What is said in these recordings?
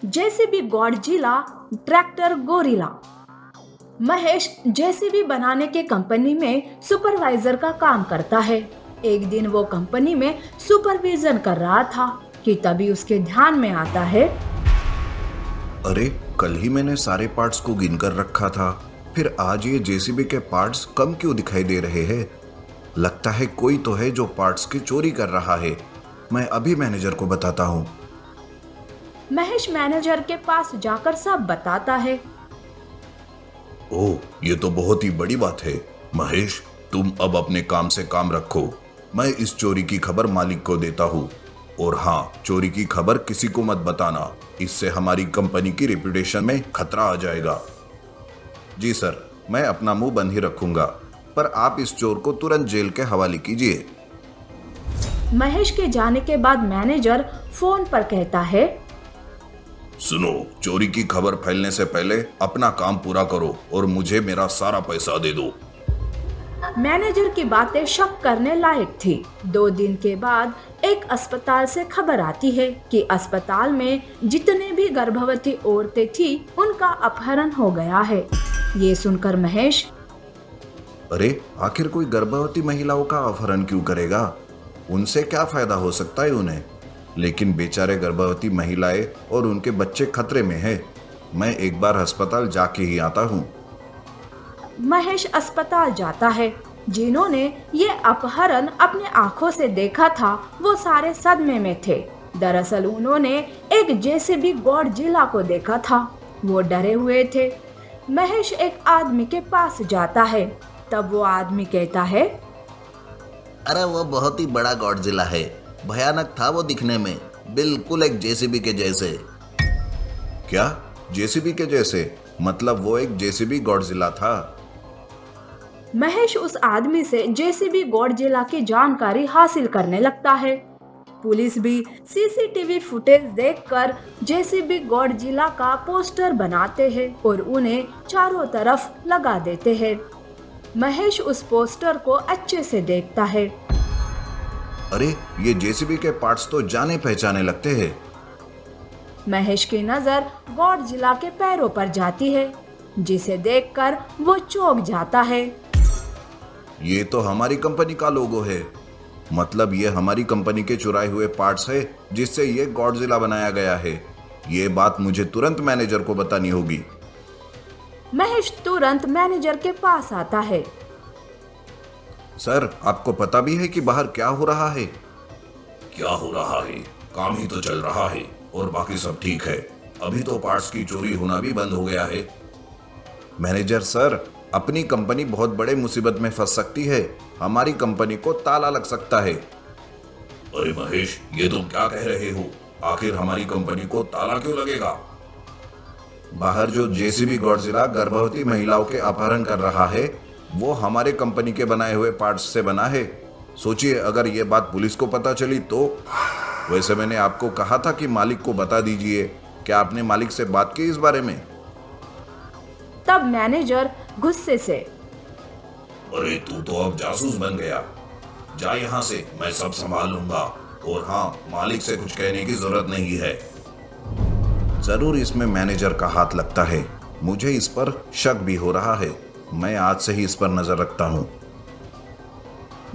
JCB Godzilla tractor gorilla. Mahesh JCB बनाने के company में सुपरवाइजर का काम करता है। एक दिन वो कंपनी में सुपरविजन कर रहा था कि तभी उसके ध्यान में आता है, अरे कल ही मैंने सारे पार्ट्स को गिन कर रखा था, फिर आज ये जेसीबी के पार्ट्स कम क्यों दिखाई दे रहे हैं? लगता है कोई तो है जो पार्ट्स की चोरी कर रहा है। मैं अभी मैनेजर को बताता हूँ। महेश मैनेजर के पास जाकर सब बताता है। ओह, ये तो बहुत ही बड़ी बात है। महेश, तुम अब अपने काम से काम रखो। मैं इस चोरी की खबर मालिक को देता हूँ। और हाँ, चोरी की खबर किसी को मत बताना, इससे हमारी कंपनी की रेपुटेशन में खतरा आ जाएगा। जी सर, मैं अपना मुंह बंद ही रखूंगा, पर आप इस चोर को तुरंत जेल के हवाले कीजिए। महेश के जाने के बाद मैनेजर फोन पर कहता है, सुनो, चोरी की खबर फैलने से पहले अपना काम पूरा करो और मुझे मेरा सारा पैसा दे दो। मैनेजर की बातें शक करने लायक थी। 2 दिन के बाद एक अस्पताल से खबर आती है कि अस्पताल में जितने भी गर्भवती औरतें थी उनका अपहरण हो गया है। ये सुनकर महेश, अरे आखिर कोई गर्भवती महिलाओं का अपहरण क्यों करेगा? उनसे क्या फायदा हो सकता है उन्हें? लेकिन बेचारे गर्भवती महिलाएं और उनके बच्चे खतरे में हैं। मैं एक बार अस्पताल जाके ही आता हूँ। महेश अस्पताल जाता है। जिन्होंने ये अपहरण अपने आंखों से देखा था वो सारे सदमे में थे। दरअसल उन्होंने एक जेसीबी गॉडजिला को देखा था। वो डरे हुए थे। महेश एक आदमी के पास जाता है। तब वो आदमी कहता है, अरे वो बहुत ही बड़ा गॉडजिला है। भयानक था वो दिखने में, बिल्कुल एक जेसीबी के जैसे। क्या? जेसीबी के जैसे? मतलब वो एक जेसीबी गॉडजिला था? महेश उस आदमी से जेसीबी गॉडजिला की जानकारी हासिल करने लगता है। पुलिस भी सीसीटीवी फुटेज देखकर जेसीबी गॉडजिला का पोस्टर बनाते हैं और उन्हें चारों तरफ लगा देते हैं। महेश उस पोस्टर को अच्छे से देखता है। अरे ये जेसीबी के पार्ट्स तो जाने पहचाने लगते हैं। महेश की नजर गॉडजिला के पैरों पर जाती है, जिसे देखकर वो चौंक जाता है। ये तो हमारी कंपनी का लोगो है। मतलब ये हमारी कंपनी के चुराए हुए पार्ट्स है जिससे ये गॉडजिला बनाया गया है। ये बात मुझे तुरंत मैनेजर को बतानी होगी। महेश तुरंत मैनेजर के पास आता है। सर, आपको पता भी है कि बाहर क्या हो रहा है? क्या हो रहा है? काम ही तो चल रहा है और बाकी सब ठीक है। अभी तो पार्ट्स की चोरी होना भी बंद हो गया है। मैनेजर सर, अपनी कंपनी बहुत बड़े मुसीबत में फंस सकती है। हमारी कंपनी को ताला लग सकता है। अरे महेश, ये तुम क्या कह रहे हो? आखिर हमारी कंपनी को ताला क्यों लगेगा? बाहर जो जेसीबी गॉडजिला गर्भवती महिलाओं के अपहरण कर रहा है वो हमारे कंपनी के बनाए हुए पार्ट्स से बना है। सोचिए, अगर ये बात पुलिस को पता चली तो। वैसे मैंने आपको कहा था कि मालिक को बता दीजिए। क्या आपने मालिक से बात की इस बारे में? तब मैनेजर गुस्से से, अरे तू तो अब जासूस बन गया। जा यहाँ से, मैं सब संभाल लूंगा। और हाँ, मालिक से कुछ कहने की जरूरत नहीं है। जरूर इसमें मैनेजर का हाथ लगता है। मुझे इस पर शक भी हो रहा है। मैं आज से ही इस पर नजर रखता हूँ।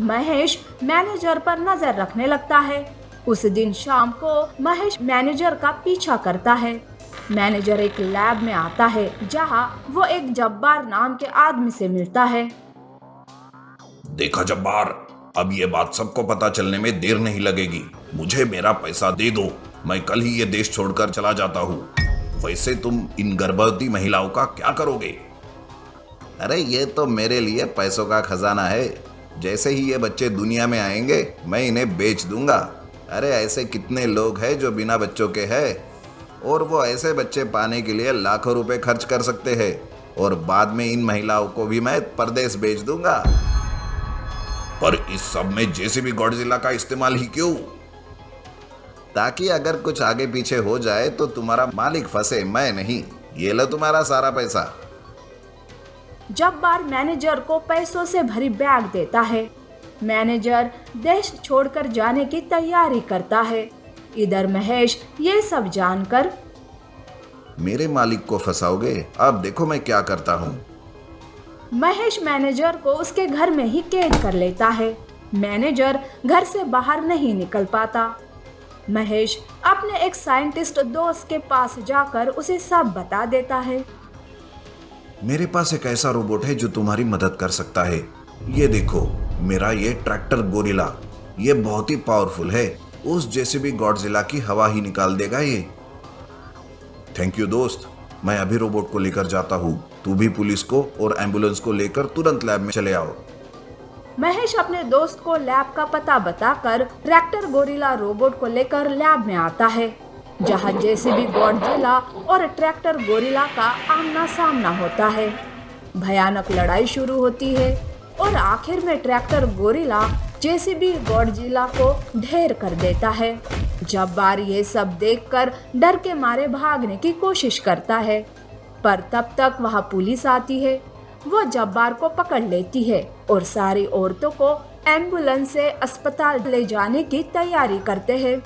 महेश मैनेजर पर नजर रखने लगता है। उस दिन शाम को महेश मैनेजर का पीछा करता है। मैनेजर एक लैब में आता है जहाँ वो एक जब्बार नाम के आदमी से मिलता है। देखा जब्बार, अब ये बात सबको पता चलने में देर नहीं लगेगी। मुझे मेरा पैसा दे दो, मैं कल ही ये देश छोड़कर चला जाता हूँ। वैसे तुम इन गर्भवती महिलाओं का क्या करोगे? अरे ये तो मेरे लिए पैसों का खजाना है। जैसे ही ये बच्चे दुनिया में आएंगे मैं इन्हें बेच दूंगा। अरे ऐसे कितने लोग हैं जो बिना बच्चों के हैं और वो ऐसे बच्चे पाने के लिए लाखों रुपए खर्च कर सकते हैं। और बाद में इन महिलाओं को भी मैं परदेश भेज दूंगा। पर इस सब में जेसीबी गॉडजिला का इस्तेमाल ही क्यों? ताकि अगर कुछ आगे पीछे हो जाए तो तुम्हारा मालिक फंसे, मैं नहीं। ये लो तुम्हारा सारा पैसा। जब्बार मैनेजर को पैसों से भरी बैग देता है। मैनेजर देश छोड़कर जाने की तैयारी करता है। इधर महेश ये सब जानकर, मेरे मालिक को फंसाओगे? अब देखो मैं क्या करता हूँ। महेश मैनेजर को उसके घर में ही कैद कर लेता है। मैनेजर घर से बाहर नहीं निकल पाता। महेश अपने एक साइंटिस्ट दोस्त के पास जाकर उसे सब बता देता है। मेरे पास एक ऐसा रोबोट है जो तुम्हारी मदद कर सकता है। ये देखो, मेरा ये ट्रैक्टर गोरिल्ला, ये बहुत ही पावरफुल है। उस जेसीबी गॉडजिला की हवा ही निकाल देगा ये। थैंक यू दोस्त, मैं अभी रोबोट को लेकर जाता हूँ। तू भी पुलिस को और एम्बुलेंस को लेकर तुरंत लैब में चले आओ। महेश अपने दोस्त को लैब का पता बताकर ट्रैक्टर गोरिल्ला रोबोट को लेकर लैब में आता है, जहां जेसीबी गॉडजिला और ट्रैक्टर गोरिल्ला का आमना सामना होता है। भयानक लड़ाई शुरू होती है और आखिर में ट्रैक्टर गोरिल्ला जेसीबी गॉडजिला को ढेर कर देता है। जब्बार ये सब देखकर डर के मारे भागने की कोशिश करता है, पर तब तक वहां पुलिस आती है। वो जब्बार को पकड़ लेती है और सारी औरतों को एम्बुलेंस से अस्पताल ले जाने की तैयारी करते हैं।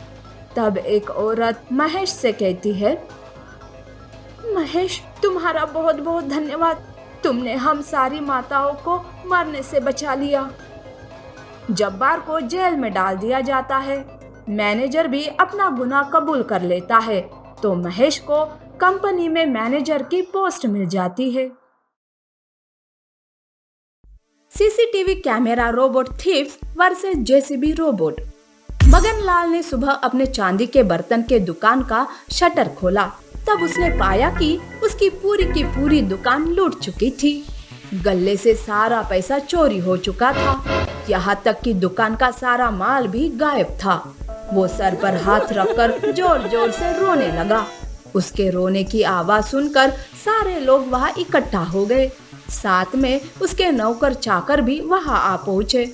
तब एक औरत महेश से कहती है, महेश, तुम्हारा बहुत बहुत धन्यवाद। तुमने हम सारी माताओं को मरने से बचा लिया। जब्बार को जेल में डाल दिया जाता है। मैनेजर भी अपना गुनाह कबूल कर लेता है, तो महेश को कंपनी में मैनेजर की पोस्ट मिल जाती है। CCTV camera robot thief versus JCB robot. मगन लाल ने सुबह अपने चांदी के बर्तन के दुकान का शटर खोला। तब उसने पाया कि उसकी पूरी की पूरी दुकान लूट चुकी थी। गल्ले से सारा पैसा चोरी हो चुका था। यहाँ तक कि दुकान का सारा माल भी गायब था। वो सर पर हाथ रखकर जोर जोर से रोने लगा। उसके रोने की आवाज सुनकर सारे लोग वहाँ इकट्ठा हो गए। साथ में उसके नौकर चाकर भी वहाँ आ पहुँचे।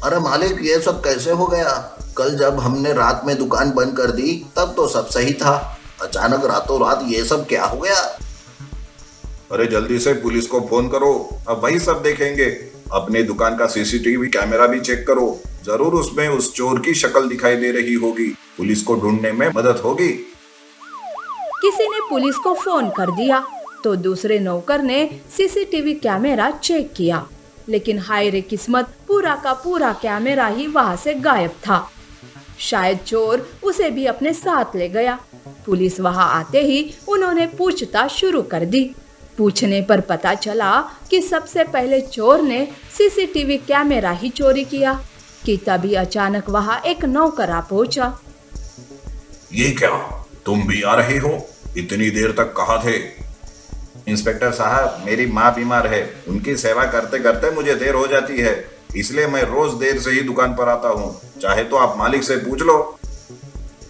अरे मालिक, ये सब कैसे हो गया? कल जब हमने रात में दुकान बंद कर दी तब तो सब सही था। अचानक रातों रात ये सब क्या हो गया? अरे जल्दी से पुलिस को फोन करो, अब वही सब देखेंगे। अपने दुकान का सीसीटीवी कैमरा भी चेक करो, जरूर उसमें उस चोर की शक्ल दिखाई दे रही होगी। पुलिस को ढूंढने में मदद होगी। किसी ने पुलिस को फोन कर दिया तो दूसरे नौकर ने सीसीटीवी कैमरा चेक किया, लेकिन हाय रे किस्मत, पूरा का पूरा कैमरा ही वहां से गायब था। शायद चोर उसे भी अपने साथ ले गया। पुलिस वहां आते ही उन्होंने पूछताछ शुरू कर दी। पूछने पर पता चला कि सबसे पहले चोर ने सीसीटीवी कैमरा ही चोरी किया कि तभी अचानक वहां एक नौकर आ पहुंचा। ये क्या, तुम भी आ रहे हो? इतनी देर तक कहाँ थे? इंस्पेक्टर साहब, मेरी माँ बीमार है। उनकी सेवा करते करते मुझे देर हो जाती है, इसलिए मैं रोज देर से ही दुकान पर आता हूँ। चाहे तो आप मालिक से पूछ लो।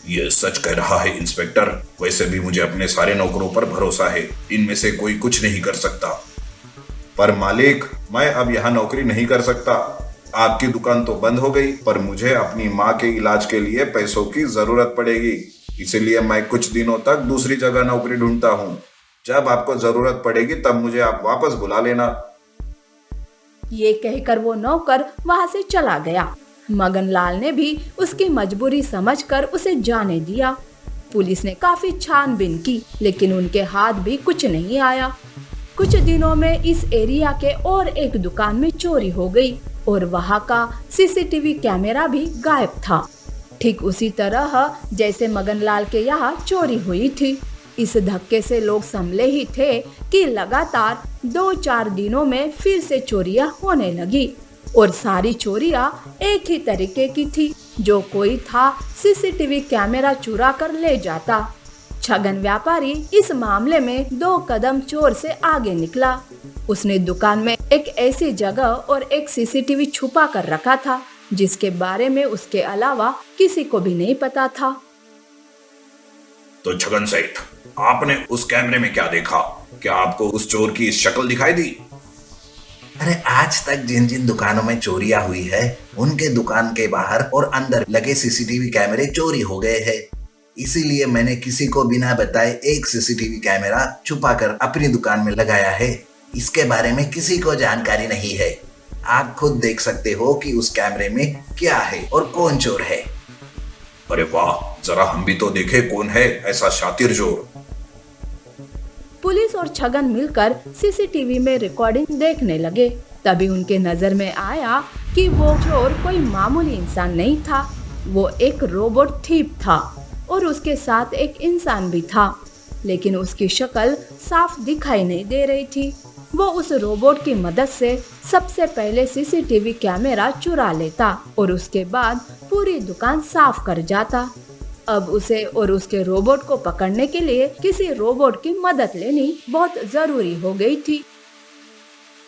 ये सच कह रहा है इंस्पेक्टर। वैसे भी मुझे अपने सारे नौकरों पर भरोसा है, इनमें से कोई कुछ नहीं कर सकता। पर मालिक, मैं अब यहाँ नौकरी नहीं कर सकता। आपकी दुकान तो बंद हो गई, पर मुझे अपनी माँ के इलाज के लिए पैसों की जरूरत पड़ेगी, इसलिए मैं कुछ दिनों तक दूसरी जगह नौकरी ढूंढता हूँ। जब आपको जरूरत पड़ेगी तब मुझे आप वापस बुला लेना। ये कहकर वो नौकर वहां से चला गया। मगन लाल ने भी उसकी मजबूरी समझकर उसे जाने दिया। पुलिस ने काफी छानबीन की, लेकिन उनके हाथ भी कुछ नहीं आया। कुछ दिनों में इस एरिया के और एक दुकान में चोरी हो गई और वहां का सीसीटीवी कैमरा भी गायब था, ठीक उसी तरह जैसे मगन लाल के यहाँ चोरी हुई थी। इस धक्के से लोग संभले ही थे कि लगातार 2-4 दिनों में फिर से चोरियां होने लगी और सारी चोरियां एक ही तरीके की थी। जो कोई था सीसीटीवी कैमरा चुरा कर ले जाता। छगन व्यापारी इस मामले में 2 कदम चोर से आगे निकला। उसने दुकान में एक ऐसी जगह और एक सीसीटीवी छुपा कर रखा था जिसके बारे में उसके अलावा किसी को भी नहीं पता था। तो छगन सेठ, आपने उस कैमरे में क्या देखा? क्या आपको उस चोर की शक्ल दिखाई दी? अरे आज तक जिन जिन दुकानों में चोरियां हुई है, उनके दुकान के बाहर और अंदर लगे सीसीटीवी कैमरे चोरी हो गए हैं। इसीलिए मैंने किसी को बिना बताए एक सीसीटीवी कैमरा छुपा कर अपनी दुकान में लगाया है। इसके बारे में किसी को जानकारी नहीं है। आप खुद देख सकते हो कि उस कैमरे में क्या है और कौन चोर है। अरे वाह, जरा हम भी तो देखे कौन है ऐसा शातिर चोर। पुलिस और छगन मिलकर सीसीटीवी में रिकॉर्डिंग देखने लगे। तभी उनके नजर में आया कि वो चोर कोई मामूली इंसान नहीं था, वो एक रोबोट थीप था और उसके साथ एक इंसान भी था, लेकिन उसकी शक्ल साफ दिखाई नहीं दे रही थी। वो उस रोबोट की मदद से सबसे पहले सीसीटीवी कैमरा चुरा लेता और उसके बाद पूरी दुकान साफ कर जाता। अब उसे और उसके रोबोट को पकड़ने के लिए किसी रोबोट की मदद लेनी बहुत जरूरी हो गई थी।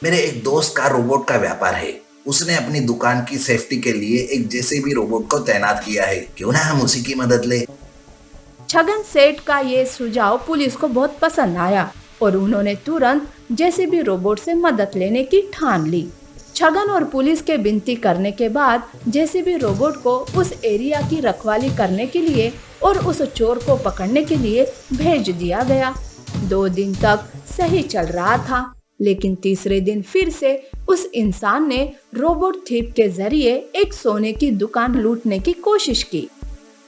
मेरे एक दोस्त का रोबोट का व्यापार है। उसने अपनी दुकान की सेफ्टी के लिए एक जेसीबी रोबोट को तैनात किया है। क्यों ना हम उसी की मदद ले। छगन सेठ का ये सुझाव पुलिस को बहुत पसंद आया और उन्होंने तुरंत जेसीबी रोबोट से मदद लेने की ठान ली। छगन और पुलिस के विनती करने के बाद जेसीबी रोबोट को उस एरिया की रखवाली करने के लिए और उस चोर को पकड़ने के लिए भेज दिया गया। 2 दिन तक सही चल रहा था, लेकिन तीसरे दिन फिर से उस इंसान ने रोबोट थीप के जरिए एक सोने की दुकान लूटने की कोशिश की।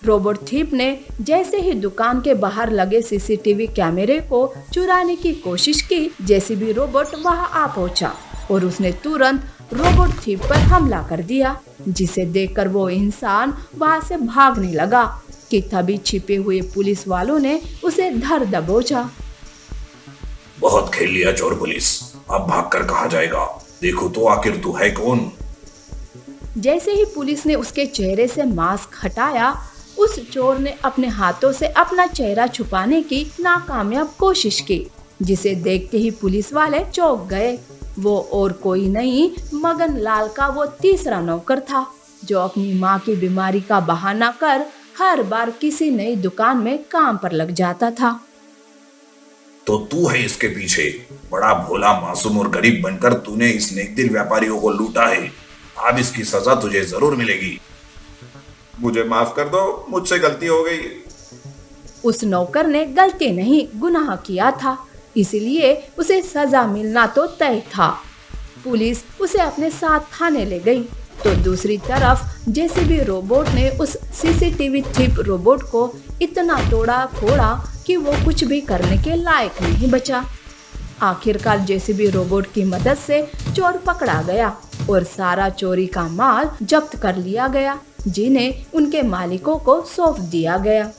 रोबोट थीप ने जैसे ही दुकान के बाहर लगे सीसीटीवी कैमरे को चुराने की कोशिश की, जेसीबी रोबोट वहां आ पहुंचा और उसने तुरंत रोबोट थीप पर हमला कर दिया, जिसे देखकर वो इंसान वहां से भागने लगा कि तभी छिपे हुए पुलिस वालों ने उसे धर दबोचा। बहुत खेल लिया चोर पुलिस, अब भागकर कहाँ जाएगा? देखो तो आखिर तू है कौन? जैसे ही पुलिस ने उसके चेहरे से मास्क हटाया, उस चोर ने अपने हाथों से अपना चेहरा छुपाने की नाकामयाब कोशिश की, जिसे देखते ही पुलिस वाले चौंक गए। वो और कोई नहीं, मगन लाल का वो तीसरा नौकर था, जो अपनी माँ की बीमारी का बहाना कर हर बार किसी नई दुकान में काम पर लग जाता था। तो तू है इसके पीछे? बड़ा भोला, मासूम और गरीब बनकर तूने इस नेकदिल व्यापारियों को लूटा है। अब इसकी सजा तुझे जरूर मिलेगी। मुझे माफ कर दो, मुझसे गलती हो गई। उस नौकर ने गलती नहीं, गुनाह किया था, इसलिए उसे सजा मिलना तो तय था। पुलिस उसे अपने साथ थाने ले गई, तो दूसरी तरफ जेसीबी रोबोट ने उस सीसीटीवी थीप रोबोट को इतना तोड़ा फोड़ा कि वो कुछ भी करने के लायक नहीं बचा। आखिरकार जेसीबी रोबोट की मदद से चोर पकड़ा गया और सारा चोरी का माल जब्त कर लिया गया, जिन्हें उनके मालिकों को सौंप दिया गया।